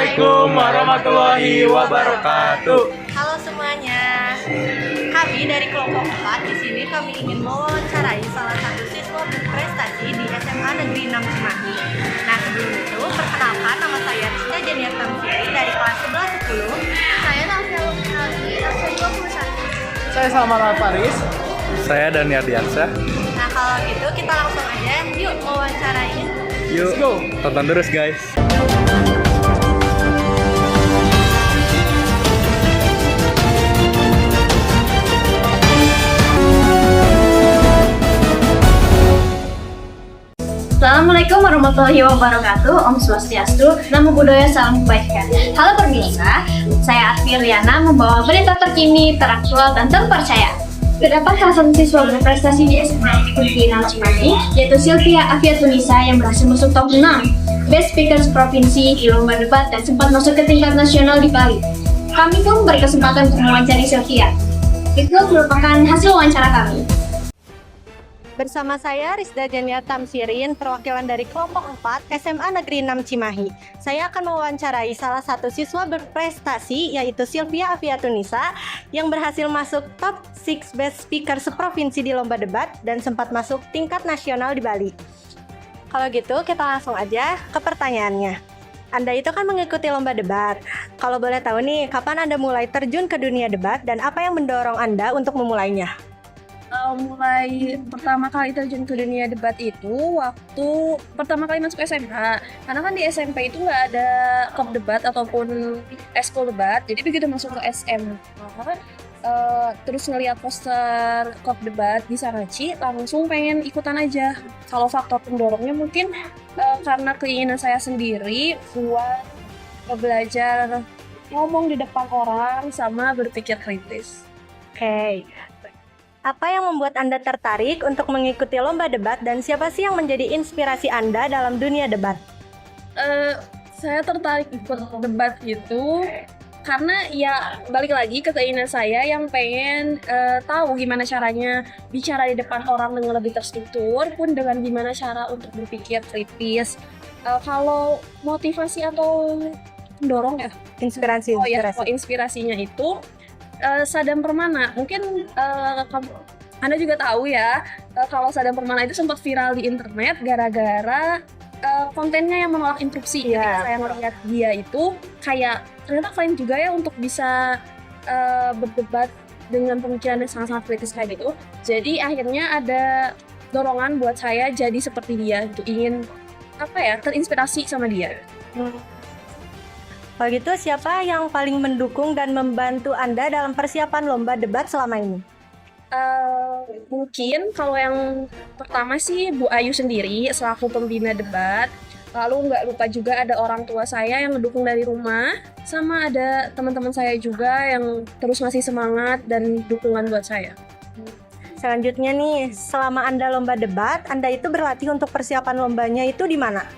Assalamualaikum warahmatullahi wabarakatuh. Halo semuanya, kami dari kelompok 4 di sini kami ingin mewawancarai salah satu siswa berprestasi di SMA Negeri 6 Cimahi. Nah sebelum itu, perkenalkan nama saya Rizka Janiar Tamsiri dari kelas 11-10. Saya Nafia Luminali, usia 21. Saya Salman Al-Faris. Saya Daniar Diansyah. Nah kalau gitu kita langsung aja yuk mewawancarain. Yuk, Let's go. tonton terus guys. Assalamualaikum warahmatullahi wabarakatuh. Om Swastiastu, Namo Buddhaya, Salam Kebaikan. Halo pemirsa, saya Arfi Riana membawa berita terkini, teraktual dan terpercaya. Terdapat salah satu siswa berprestasi di SMA Negeri 6 Cimahi, yaitu Sylvia Afiatunisa yang berhasil masuk top 6 Best Speakers Provinsi di lomba debat dan sempat masuk ke tingkat nasional di Bali. Kami pun berkesempatan untuk mewawancari Sylvia. Itu merupakan hasil wawancara kami. Bersama saya Rizda Janiar Tamsirin, perwakilan dari kelompok 4 SMA Negeri 6 Cimahi. Saya akan mewawancarai salah satu siswa berprestasi yaitu Sylvia Afiatunisa yang berhasil masuk top 6 Best Speaker seprovinsi di lomba debat dan sempat masuk tingkat nasional di Bali. Kalau gitu kita langsung aja ke pertanyaannya. Anda itu kan mengikuti lomba debat. Kalau boleh tahu nih, kapan Anda mulai terjun ke dunia debat dan apa yang mendorong Anda untuk memulainya? Mulai pertama kali terjun ke dunia debat itu waktu pertama kali masuk SMA. Karena kan di SMP itu nggak ada klub debat ataupun eskul debat. Jadi begitu masuk ke SMA, terus ngeliat poster klub debat di Sanaci, langsung pengen ikutan aja. Kalau faktor pendorongnya mungkin karena keinginan saya sendiri buat belajar ngomong di depan orang sama berpikir kritis. Oke. Apa yang membuat Anda tertarik untuk mengikuti lomba debat dan siapa sih yang menjadi inspirasi Anda dalam dunia debat? Saya tertarik ikut debat itu karena ya balik lagi ke keinginan saya yang pengen tahu gimana caranya bicara di depan orang dengan lebih terstruktur pun dengan gimana cara untuk berpikir kritis. Kalau motivasi atau pendorong ya? Inspirasi. Inspirasinya itu Sadam Permana. Mungkin Anda juga tahu ya, kalau Sadam Permana itu sempat viral di internet gara-gara kontennya yang menolak interupsi. Yeah. Saya melihat dia itu kayak ternyata keren juga ya untuk bisa berdebat dengan pemikiran yang sangat-sangat kritis kayak gitu. Jadi akhirnya ada dorongan buat saya jadi seperti dia, gitu. Ingin terinspirasi sama dia. Kalau gitu, siapa yang paling mendukung dan membantu Anda dalam persiapan lomba debat selama ini? Mungkin kalau yang pertama sih Bu Ayu sendiri selaku pembina debat. Lalu nggak lupa juga ada orang tua saya yang mendukung dari rumah, sama ada teman-teman saya juga yang terus ngasih semangat dan dukungan buat saya. Selanjutnya nih, selama Anda lomba debat, Anda itu berlatih untuk persiapan lombanya itu di mana?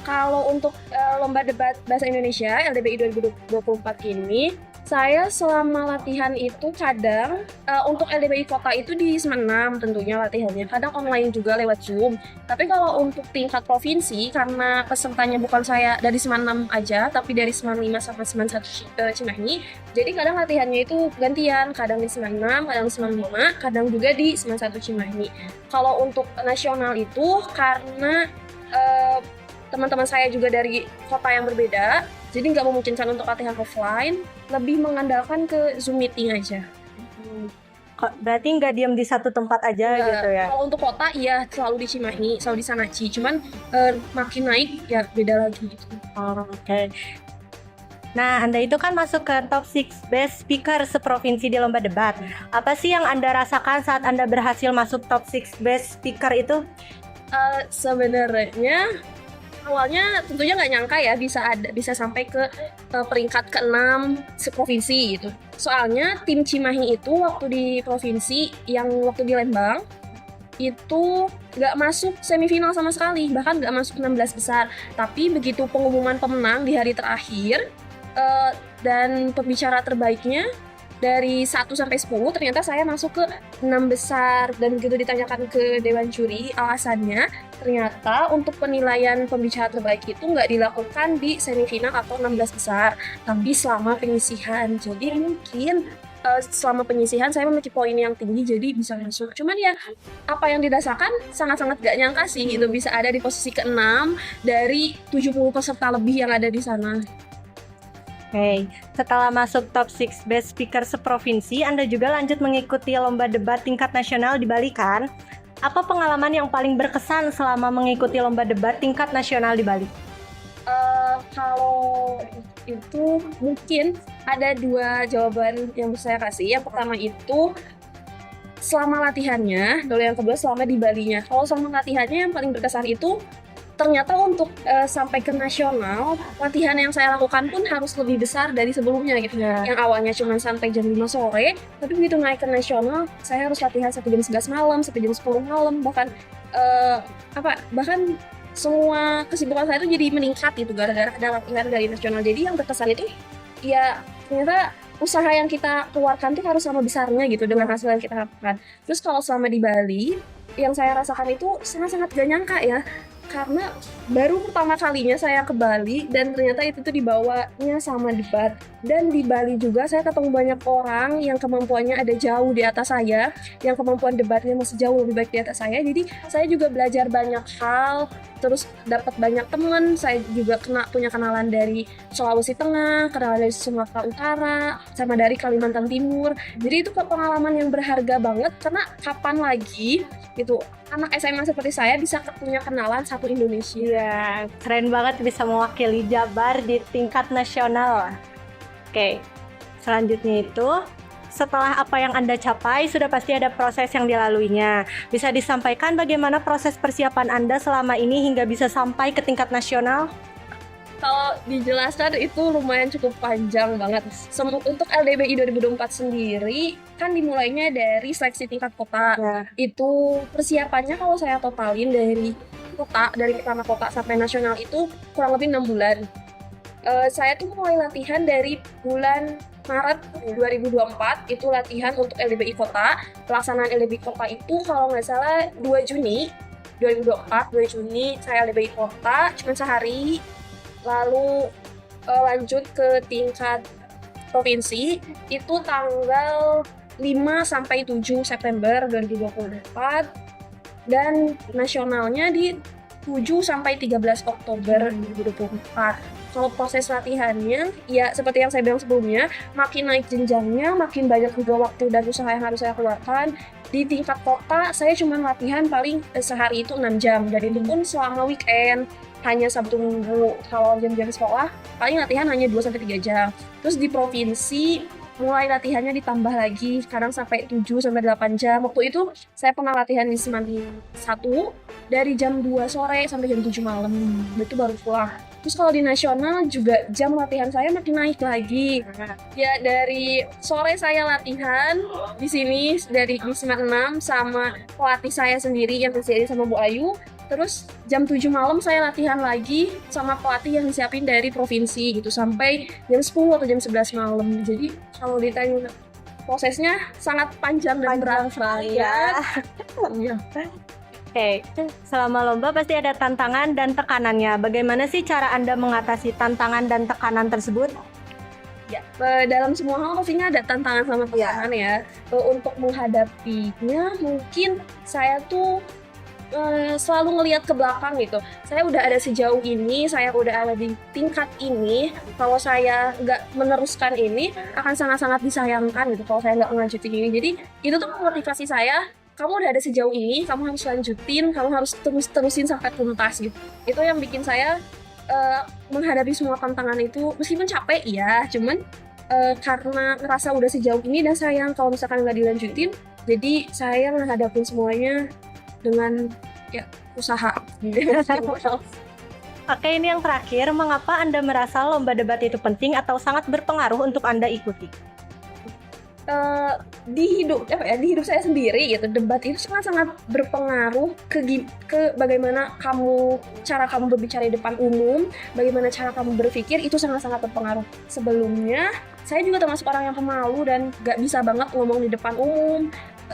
Kalau untuk lomba debat bahasa Indonesia LDBI 2024 ini, saya selama latihan itu kadang untuk LDBI kota itu di Semen 6 tentunya latihannya, kadang online juga lewat Zoom. Tapi kalau untuk tingkat provinsi, karena pesertanya bukan saya dari Semen 6 aja, tapi dari Semen 5 sama Semen 1 Cimahi, jadi kadang latihannya itu gantian, kadang di Semen 6, kadang di Semen 5, kadang juga di Semen 1 Cimahi. Kalau untuk nasional itu karena teman-teman saya juga dari kota yang berbeda, jadi nggak memungkinkan untuk latihan offline, lebih mengandalkan ke Zoom meeting aja. Berarti nggak diam di satu tempat aja gitu ya? Kalau untuk kota, iya selalu di Cimahi, selalu di Sanaci, cuman makin naik ya beda lagi gitu. Oke. Nah, Anda itu kan masuk ke top 6 Best Speaker seprovinsi di lomba debat. Apa sih yang Anda rasakan saat Anda berhasil masuk top 6 Best Speaker itu? Sebenarnya awalnya tentunya nggak nyangka ya bisa sampai ke peringkat ke-6 seprovinsi gitu. Soalnya tim Cimahi itu waktu di provinsi yang waktu di Lembang itu nggak masuk semifinal sama sekali, bahkan nggak masuk 16 besar. Tapi begitu pengumuman pemenang di hari terakhir dan pembicara terbaiknya dari 1 sampai 10 ternyata saya masuk ke 6 besar, dan begitu ditanyakan ke dewan juri alasannya, ternyata untuk penilaian pembicara terbaik itu nggak dilakukan di semifinal atau 16 besar, tapi selama penyisihan. Jadi mungkin selama penyisihan saya memiliki poin yang tinggi jadi bisa masuk. Cuman ya apa yang dirasakan sangat-sangat gak nyangka sih gitu, bisa ada di posisi ke-6 dari 70 peserta lebih yang ada di sana. Oke, setelah masuk top 6 Best Speaker seprovinsi, Anda juga lanjut mengikuti lomba debat tingkat nasional di Bali kan? Apa pengalaman yang paling berkesan selama mengikuti lomba debat tingkat nasional di Bali? Kalau itu mungkin ada 2 jawaban yang bisa saya kasih. Yang pertama itu selama latihannya, lalu yang kedua selama di Balinya. Kalau selama latihannya yang paling berkesan itu ternyata untuk sampai ke nasional, latihan yang saya lakukan pun harus lebih besar dari sebelumnya gitu. Yang awalnya cuma sampai jam 5 sore, tapi begitu naik ke nasional, saya harus latihan sampai jam 11 malam, sampai jam 10 malam, bahkan semua kesibukan saya itu jadi meningkat gitu gara-gara ada latihan dari nasional. Jadi yang berkesan itu ya ternyata usaha yang kita keluarkan tuh harus sama besarnya gitu dengan hasil yang kita lakukan. Terus kalau selama di Bali, yang saya rasakan itu sangat-sangat gak nyangka ya, karena baru pertama kalinya saya ke Bali dan ternyata itu tuh dibawanya sama debat. Dan di Bali juga saya ketemu banyak orang yang kemampuannya ada jauh di atas saya, yang kemampuan debatnya masih jauh lebih baik di atas saya. Jadi saya juga belajar banyak hal, terus dapat banyak teman. Saya juga punya kenalan dari Sulawesi Tengah, kenalan dari Sumatera Utara, sama dari Kalimantan Timur. Jadi itu pengalaman yang berharga banget, karena kapan lagi gitu anak SMA seperti saya bisa punya kenalan satu Indonesia. Ya, keren banget bisa mewakili Jabar di tingkat nasional. Oke, selanjutnya itu setelah apa yang Anda capai, sudah pasti ada proses yang dilaluinya. Bisa disampaikan bagaimana proses persiapan Anda selama ini hingga bisa sampai ke tingkat nasional? Kalau dijelaskan itu lumayan cukup panjang banget. Untuk LDBI 2024 sendiri kan dimulainya dari seleksi tingkat kota. Itu persiapannya kalau saya totalin dari pertama kota sampai nasional itu kurang lebih 6 bulan. Saya tuh mulai latihan dari bulan Maret 2024, itu latihan untuk LDBI kota. Pelaksanaan LDBI kota itu kalau nggak salah 2 Juni 2024, 2 Juni saya LDBI kota, cuma sehari. Lalu lanjut ke tingkat provinsi itu tanggal 5 sampai 7 September 2024, dan nasionalnya di 7 sampai 13 Oktober 2024. Kalau proses latihannya ya seperti yang saya bilang sebelumnya, makin naik jenjangnya makin banyak juga waktu dan usaha yang harus saya keluarkan. Di tingkat kota saya cuma latihan paling sehari itu 6 jam, dan itu pun selama weekend, hanya Sabtu Minggu. Kalau jam-jam sekolah paling latihan hanya 2-3 jam. Terus di provinsi mulai latihannya ditambah lagi, sekarang sampai 7-8 jam. Waktu itu saya pernah latihan di Semanggi 1 dari jam 2 sore sampai jam 7 malam, itu baru pulang. Terus kalau di nasional juga jam latihan saya makin naik lagi. Ya dari sore saya latihan di sini dari di Semat 6 sama pelatih saya sendiri yang tersedia sama Bu Ayu. Terus jam 7 malam saya latihan lagi sama pelatih yang disiapin dari provinsi gitu sampai jam 10 atau jam 11 malam. Jadi kalau ditanya prosesnya sangat panjang dan berat sekali ya. Iya. Oke, selama lomba pasti ada tantangan dan tekanannya. Bagaimana sih cara Anda mengatasi tantangan dan tekanan tersebut? Ya, dalam semua hal pastinya ada tantangan sama tekanan ya. Untuk menghadapinya mungkin saya tuh selalu ngelihat ke belakang gitu. Saya udah ada sejauh ini, saya udah ada di tingkat ini. Kalau saya nggak meneruskan ini, akan sangat-sangat disayangkan gitu kalau saya nggak melanjutin ini. Jadi itu tuh motivasi saya. Kamu udah ada sejauh ini, kamu harus lanjutin, kamu harus terusin sampai tuntas gitu. Itu yang bikin saya menghadapi semua tantangan itu, meskipun capek ya, cuman karena ngerasa udah sejauh ini dan sayang kalau misalkan nggak dilanjutin, jadi saya menghadapi semuanya dengan ya usaha. Oke, ini yang terakhir, mengapa Anda merasa lomba debat itu penting atau sangat berpengaruh untuk Anda ikuti? Di hidup saya sendiri gitu, debat itu sangat berpengaruh ke bagaimana cara kamu berbicara di depan umum, bagaimana cara kamu berpikir, itu sangat berpengaruh. Sebelumnya saya juga termasuk orang yang pemalu dan gak bisa banget ngomong di depan umum,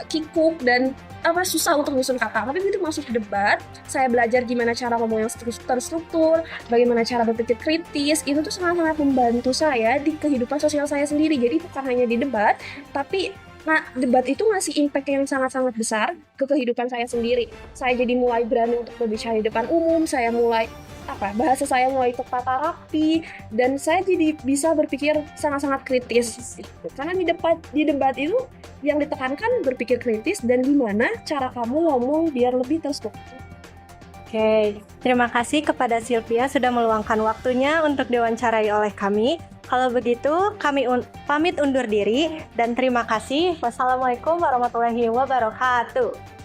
kikuk dan susah untuk nyusun kata. Tapi begitu masuk debat, saya belajar gimana cara ngomong yang terstruktur, bagaimana cara berpikir kritis. Itu tuh sangat-sangat membantu saya di kehidupan sosial saya sendiri. Jadi bukan hanya di debat, tapi debat itu ngasih impact yang sangat-sangat besar ke kehidupan saya sendiri. Saya jadi mulai berani untuk berbicara di depan umum, saya mulai bahasa saya mulai tertata rapi, dan saya jadi bisa berpikir sangat-sangat kritis. Karena di debat itu yang ditekankan berpikir kritis dan gimana cara kamu ngomong biar lebih terstruktur. Oke, terima kasih kepada Sylvia sudah meluangkan waktunya untuk diwawancarai oleh kami. Kalau begitu, kami pamit undur diri dan terima kasih. Wassalamualaikum warahmatullahi wabarakatuh.